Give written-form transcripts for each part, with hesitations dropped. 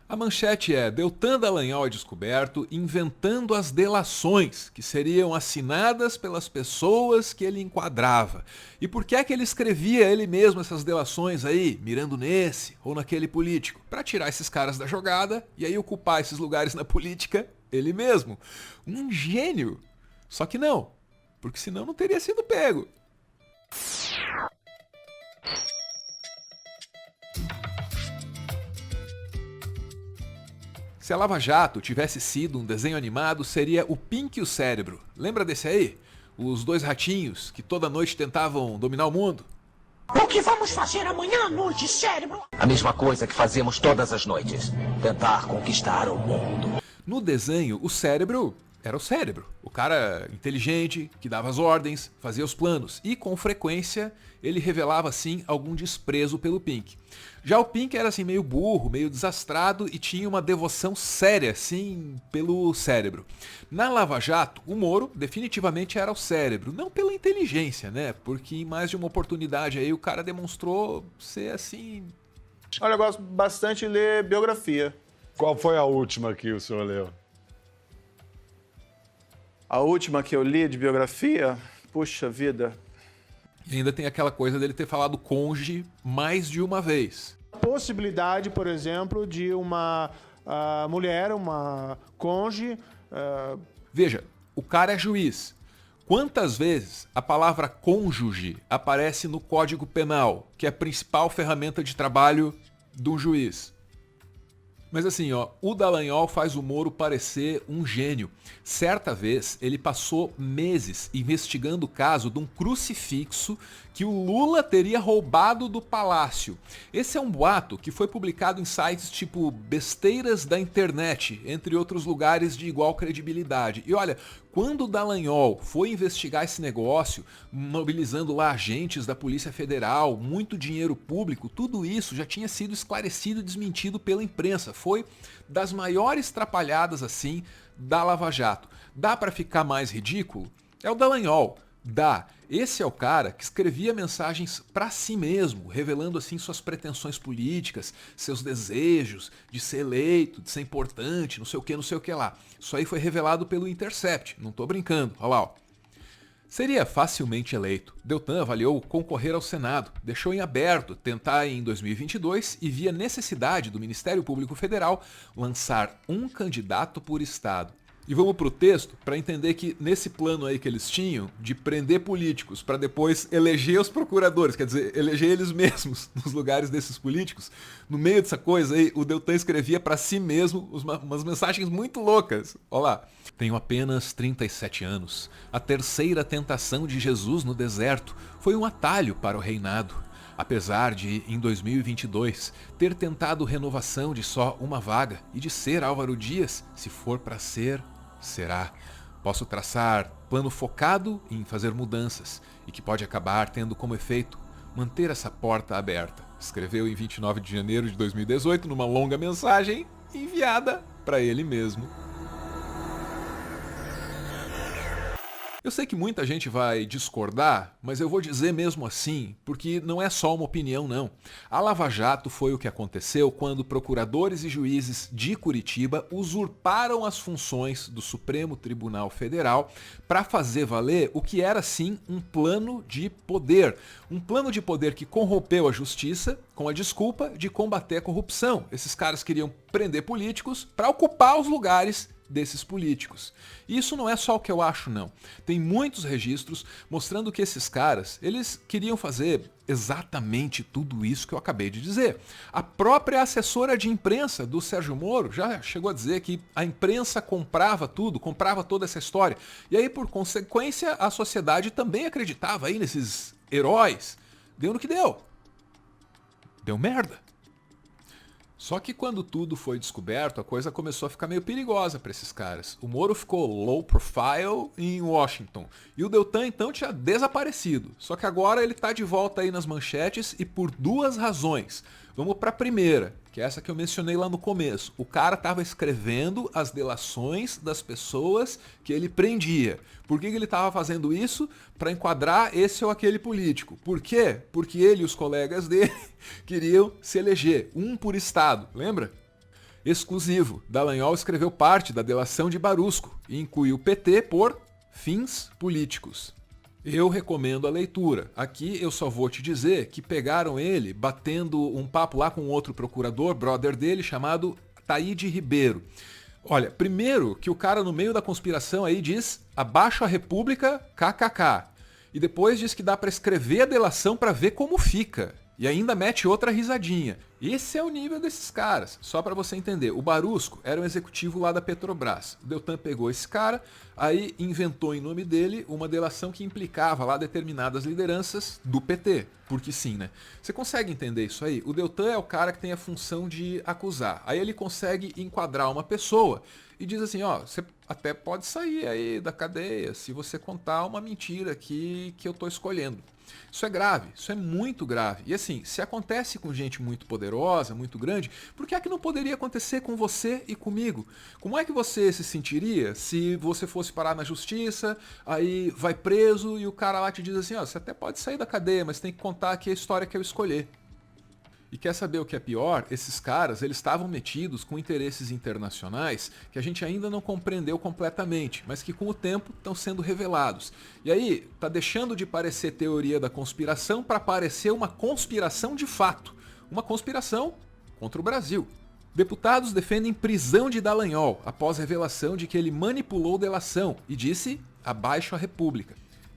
A manchete é: Deltan Dallagnol é descoberto inventando as delações, que seriam assinadas pelas pessoas que ele enquadrava. E por que é que ele escrevia ele mesmo essas delações aí, mirando nesse ou naquele político? Para tirar esses caras da jogada e aí ocupar esses lugares na política ele mesmo. Um gênio! Só que não, porque senão não teria sido pego. Se a Lava Jato tivesse sido um desenho animado, seria o Pink e o Cérebro. Lembra desse aí? Os dois ratinhos que toda noite tentavam dominar o mundo? O que vamos fazer amanhã à noite, cérebro? A mesma coisa que fazemos todas as noites. Tentar conquistar o mundo. No desenho, o cérebro era o cérebro. O cara inteligente, que dava as ordens, fazia os planos. E, com frequência, ele revelava, assim, algum desprezo pelo Pink. Já o Pink era, assim, meio burro, meio desastrado e tinha uma devoção séria, assim, pelo cérebro. Na Lava Jato, o Moro definitivamente era o cérebro. Não pela inteligência, né? Porque em mais de uma oportunidade aí o cara demonstrou ser, assim... É um negócio bastante ler biografia. Qual foi a última que o senhor leu? A última que eu li de biografia, puxa vida. E ainda tem aquela coisa dele ter falado cônjuge mais de uma vez. Possibilidade, por exemplo, de uma mulher, uma cônjuge... Veja, o cara é juiz. Quantas vezes a palavra cônjuge aparece no Código Penal, que é a principal ferramenta de trabalho de um juiz? Mas assim, ó, o Dallagnol faz o Moro parecer um gênio. Certa vez, ele passou meses investigando o caso de um crucifixo que o Lula teria roubado do palácio. Esse é um boato que foi publicado em sites tipo Besteiras da Internet, entre outros lugares de igual credibilidade. E olha, quando o Dallagnol foi investigar esse negócio, mobilizando lá agentes da Polícia Federal, muito dinheiro público, tudo isso já tinha sido esclarecido e desmentido pela imprensa. Foi das maiores trapalhadas assim da Lava Jato. Dá pra ficar mais ridículo? É o Dallagnol. Dá. Esse é o cara que escrevia mensagens pra si mesmo, revelando assim suas pretensões políticas, seus desejos de ser eleito, de ser importante, não sei o que lá. Isso aí foi revelado pelo Intercept, não tô brincando, olha lá, ó. Seria facilmente eleito. Deltan avaliou concorrer ao Senado, deixou em aberto tentar em 2022 e via necessidade do Ministério Público Federal lançar um candidato por estado. E vamos pro texto para entender que nesse plano aí que eles tinham de prender políticos para depois eleger os procuradores, quer dizer, eleger eles mesmos nos lugares desses políticos, no meio dessa coisa aí, o Deltan escrevia para si mesmo umas mensagens muito loucas. Olha lá. Tenho apenas 37 anos. A terceira tentação de Jesus no deserto foi um atalho para o reinado. Apesar de, em 2022, ter tentado renovação de só uma vaga e de ser Álvaro Dias, se for para ser, será. Posso traçar plano focado em fazer mudanças e que pode acabar tendo como efeito manter essa porta aberta. Escreveu em 29 de janeiro de 2018 numa longa mensagem enviada para ele mesmo. Eu sei que muita gente vai discordar, mas eu vou dizer mesmo assim, porque não é só uma opinião não. A Lava Jato foi o que aconteceu quando procuradores e juízes de Curitiba usurparam as funções do Supremo Tribunal Federal para fazer valer o que era sim um plano de poder. Um plano de poder que corrompeu a justiça com a desculpa de combater a corrupção. Esses caras queriam prender políticos para ocupar os lugares desses políticos. E isso não é só o que eu acho, não. Tem muitos registros mostrando que esses caras, eles queriam fazer exatamente tudo isso que eu acabei de dizer. A própria assessora de imprensa do Sérgio Moro já chegou a dizer que a imprensa comprava tudo, comprava toda essa história. E aí, por consequência, a sociedade também acreditava aí nesses heróis. Deu no que deu. Deu merda. Só que quando tudo foi descoberto, a coisa começou a ficar meio perigosa para esses caras. O Moro ficou low profile em Washington e o Deltan então tinha desaparecido. Só que agora ele tá de volta aí nas manchetes e por duas razões. Vamos para a primeira, que é essa que eu mencionei lá no começo. O cara estava escrevendo as delações das pessoas que ele prendia. Por que ele estava fazendo isso? Para enquadrar esse ou aquele político. Por quê? Porque ele e os colegas dele queriam se eleger, um por estado, lembra? exclusivo. Dallagnol escreveu parte da delação de Barusco e incluiu o PT por fins políticos. Eu recomendo a leitura. Aqui eu só vou te dizer que pegaram ele batendo um papo lá com outro procurador, brother dele, chamado Taíde Ribeiro. Olha, primeiro que o cara no meio da conspiração aí diz abaixo a República, kkk. E depois diz que dá para escrever a delação para ver como fica. E ainda mete outra risadinha. Esse é o nível desses caras. Só para você entender, o Barusco era um executivo lá da Petrobras. O Deltan pegou esse cara, aí inventou em nome dele uma delação que implicava lá determinadas lideranças do PT. Porque sim, né? Você consegue entender isso aí? O Deltan é o cara que tem a função de acusar. Aí ele consegue enquadrar uma pessoa e diz assim, ó, você até pode sair aí da cadeia se você contar uma mentira aqui que eu tô escolhendo. Isso é grave, isso é muito grave. E assim, se acontece com gente muito poderosa, muito grande, por que é que não poderia acontecer com você e comigo? Como é que você se sentiria se você fosse parar na justiça, aí vai preso e o cara lá te diz assim, ó, você até pode sair da cadeia, mas tem que contar aqui a história que eu escolher. E quer saber o que é pior? Esses caras, eles estavam metidos com interesses internacionais que a gente ainda não compreendeu completamente, mas que com o tempo estão sendo revelados. E aí, tá deixando de parecer teoria da conspiração para parecer uma conspiração de fato. Uma conspiração contra o Brasil. Deputados defendem prisão de Dallagnol após revelação de que ele manipulou delação e disse abaixo a República.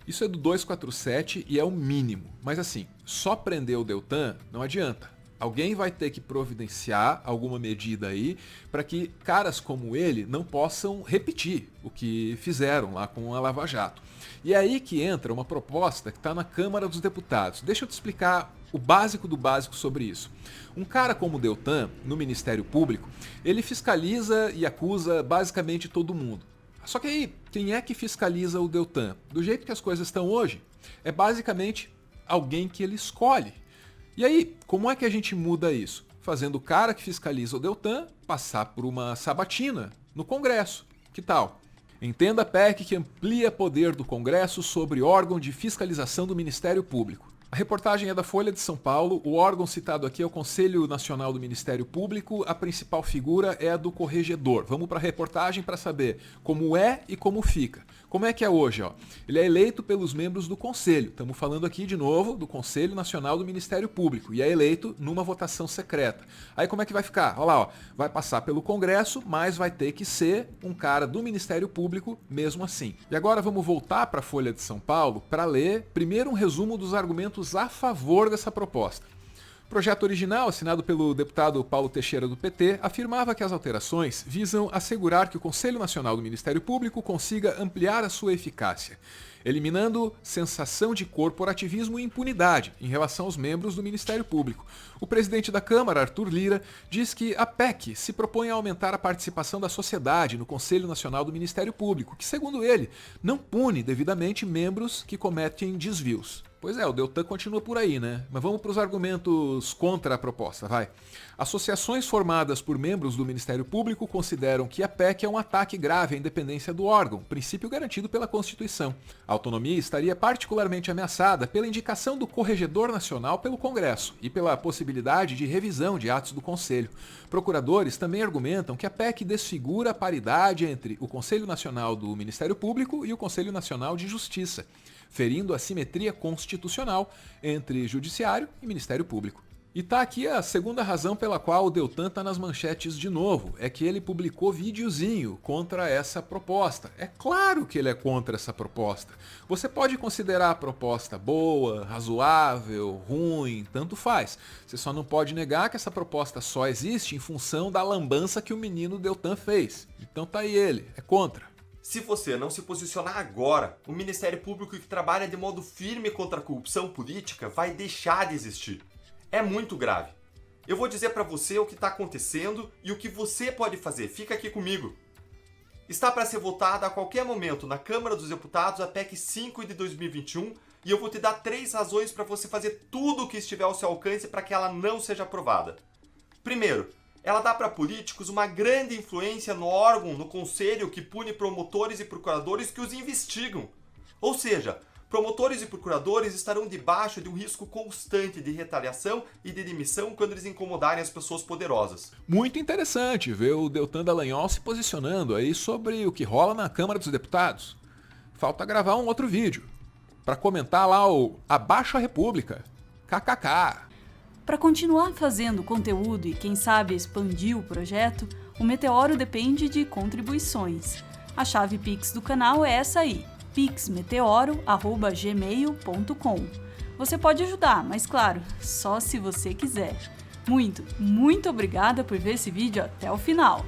Isso é do 247 e é o mínimo. Mas assim, só prender o Deltan não adianta. Alguém vai ter que providenciar alguma medida aí para que caras como ele não possam repetir o que fizeram lá com a Lava Jato. E é aí que entra uma proposta que está na Câmara dos Deputados. Deixa eu te explicar o básico do básico sobre isso. Um cara como o Deltan, no Ministério Público, ele fiscaliza e acusa basicamente todo mundo. Só que aí, quem é que fiscaliza o Deltan? Do jeito que as coisas estão hoje, é basicamente alguém que ele escolhe. E aí, como é que a gente muda isso? Fazendo o cara que fiscaliza o Deltan passar por uma sabatina no Congresso. Que tal? Entenda a PEC que amplia poder do Congresso sobre órgão de fiscalização do Ministério Público. A reportagem é da Folha de São Paulo, o órgão citado aqui é o Conselho Nacional do Ministério Público, a principal figura é a do corregedor. Vamos para a reportagem para saber como é e como fica. Como é que é hoje? Ó? Ele é eleito pelos membros do Conselho, estamos falando aqui de novo do Conselho Nacional do Ministério Público, e é eleito numa votação secreta. Aí como é que vai ficar? Olha lá, ó, vai passar pelo Congresso, mas vai ter que ser um cara do Ministério Público mesmo assim. E agora vamos voltar para a Folha de São Paulo para ler primeiro um resumo dos argumentos a favor dessa proposta. O projeto original, assinado pelo deputado Paulo Teixeira do PT, afirmava que as alterações visam assegurar que o Conselho Nacional do Ministério Público consiga ampliar a sua eficácia, eliminando sensação de corporativismo e impunidade em relação aos membros do Ministério Público. O presidente da Câmara, Arthur Lira, diz que a PEC se propõe a aumentar a participação da sociedade no Conselho Nacional do Ministério Público, que, segundo ele, não pune devidamente membros que cometem desvios. Pois é, o Deltan continua por aí, né? Mas vamos para os argumentos contra a proposta, vai. Associações formadas por membros do Ministério Público consideram que a PEC é um ataque grave à independência do órgão, princípio garantido pela Constituição. A autonomia estaria particularmente ameaçada pela indicação do Corregedor Nacional pelo Congresso e pela possibilidade de revisão de atos do Conselho. Procuradores também argumentam que a PEC desfigura a paridade entre o Conselho Nacional do Ministério Público e o Conselho Nacional de Justiça, ferindo a simetria constitucional entre Judiciário e Ministério Público. E tá aqui a segunda razão pela qual o Deltan tá nas manchetes de novo, é que ele publicou videozinho contra essa proposta. É claro que ele é contra essa proposta. Você pode considerar a proposta boa, razoável, ruim, tanto faz. Você só não pode negar que essa proposta só existe em função da lambança que o menino Deltan fez. Então tá aí ele, é contra. Se você não se posicionar agora, o Ministério Público que trabalha de modo firme contra a corrupção política vai deixar de existir. É muito grave. Eu vou dizer para você o que está acontecendo e o que você pode fazer. Fica aqui comigo. Está para ser votada a qualquer momento na Câmara dos Deputados a PEC 5 de 2021 e eu vou te dar 3 razões para você fazer tudo o que estiver ao seu alcance para que ela não seja aprovada. Primeiro, ela dá para políticos uma grande influência no órgão, no conselho que pune promotores e procuradores que os investigam. Ou seja, Promotores e procuradores estarão debaixo de um risco constante de retaliação e de demissão quando eles incomodarem as pessoas poderosas. Muito interessante ver o Deltan Dallagnol se posicionando aí sobre o que rola na Câmara dos Deputados. Falta gravar um outro vídeo para comentar lá o Abaixo a República. KKK. Para continuar fazendo conteúdo e quem sabe expandir o projeto, o Meteoro depende de contribuições. A chave Pix do canal é essa aí, pixmeteoro@gmail.com. Você pode ajudar, mas claro, só se você quiser. Muito obrigada por ver esse vídeo até o final.